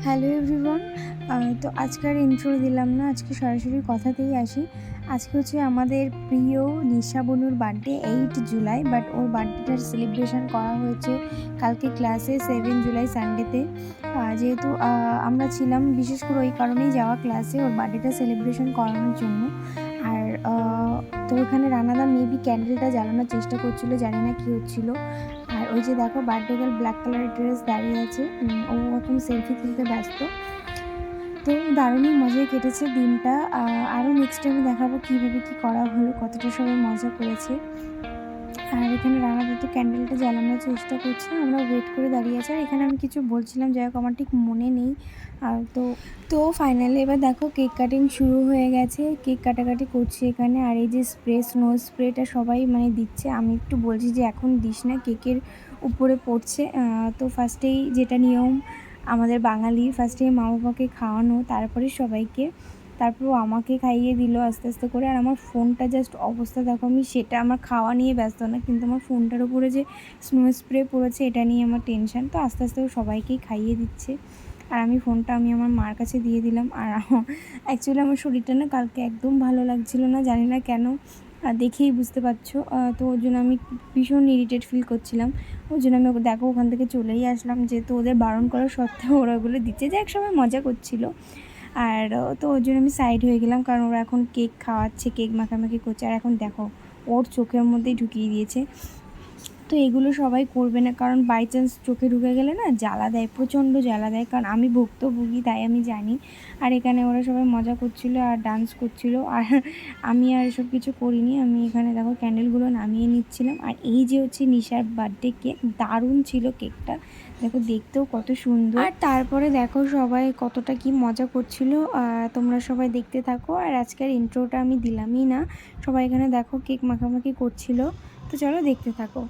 Hello everyone. তো আজকে আর intro দিলাম না, আজকে সরাসরি কথাতেই আসি। আজকে হচ্ছে আমাদের প্রিয় নিশা বনুর বার্থডে 8 জুলাই, বাট ওর বার্থডেটার সেলিব্রেশন করা হয়েছে কালকে ক্লাসে 7 জুলাই সানডেতে। যেহেতু আমরা ছিলাম বিশেষ করে ওই কারণেই যাওয়া ক্লাসে ওর বার্থডেটা সেলিব্রেশন করানোর জন্য। আর তো ওখানে রানাদা মেবি ক্যান্ডেলটা জ্বালানোর চেষ্টা করছিল, জানি না কী হচ্ছিলো। আর ওই যে দেখো বার্থডে গার্ল ব্ল্যাক কালারের ড্রেস দাঁড়িয়ে আছে, ও এখন সেলফি তুলতে ব্যস্ত। তো দারুণই মজায় কেটেছে দিনটা। আরও নেক্সট টাইমে দেখাবো কীভাবে কী করা হলো, কতটা সবাই মজা করেছে। আর এখানে রানাদা তো ক্যান্ডেলটা জ্বালানোর চেষ্টা করছে, আমরা ওয়েট করে দাঁড়িয়ে আছি। আর এখানে আমি কিছু বলছিলাম, যাই হোক আমার ঠিক মনে নেই। তো ফাইনালি এবার দেখো কেক কাটিং শুরু হয়ে গেছে, কেক কাটাকাটি করছি এখানে। আর এই যে স্নো স্প্রেটা সবাই মানে দিচ্ছে, আমি একটু বলছি যে এখন দিস না, কেকের উপরে পড়ছে। তো ফার্স্টেই যেটা নিয়ম আমাদের বাঙালির, ফার্স্টেই মা বাবাকে খাওয়ানো, তারপরে সবাইকে, তারপর আমাকে খাইয়ে দিল আস্তে আস্তে করে। আর আমার ফোনটা জাস্ট অবস্থা দেখো, আমি সেটা আমার খাওয়া নিয়ে ব্যস্ত না, কিন্তু আমার ফোনটার উপরে যে স্নো স্প্রে পড়েছে এটা নিয়ে আমার টেনশন। তো আস্তে আস্তে সবাইকেই খাইয়ে দিচ্ছে। আর ফোনটা আমি আমার মার কাছে দিয়ে দিলাম। আর অ্যাকচুয়ালি আমার শরীরটা না কালকে একদম ভালো লাগছিল না, জানি না কেন, দেখেই বুঝতে পারছো। তো ওর জন্য আমি ভীষণ ইরিটেট ফিল করছিলাম। ওই জন্য আমি দেখো ওখান থেকে চলেই আসলাম, যেহেতু ওদের বারণ করা সত্ত্বেও ওরা ওগুলো দিচ্ছে, যে এক সময় মজা করছিল। আর তো ওর জন্য আমি সাইড হয়ে গেলাম, কারণ ওরা এখন কেক খাওয়াচ্ছে, কেক মাখামাখি করছে। আর এখন দেখো ওর চোখের মধ্যেই ঢুকিয়ে দিয়েছে। তো এগুলো সবাই করবে না, কারণ বাই চান্স চোখে ঢুকে গেলে না জ্বালা দেয়, প্রচণ্ড জ্বালা দেয়, কারণ আমি ভুক্তভোগী, তাই আমি জানি। আর এখানে ওরা সবাই মজা করছিল আর ডান্স করছিল, আর আমি আর এসব কিছু করিনি। আমি এখানে দেখো ক্যান্ডেলগুলো নামিয়ে নিচ্ছিলাম। আর এই যে হচ্ছে নিশার বার্থডে কেক, দারুণ ছিল কেকটা, দেখো দেখতেও কত সুন্দর। আর তারপরে দেখো সবাই কতটা কি মজা করছিল, তোমরা সবাই দেখতে থাকো। আর আজকের ইন্ট্রোটা আমি দিলামই না, সবাই এখানে দেখো কেক মাখামাখি করছিল। তো চলো দেখতে থাকো।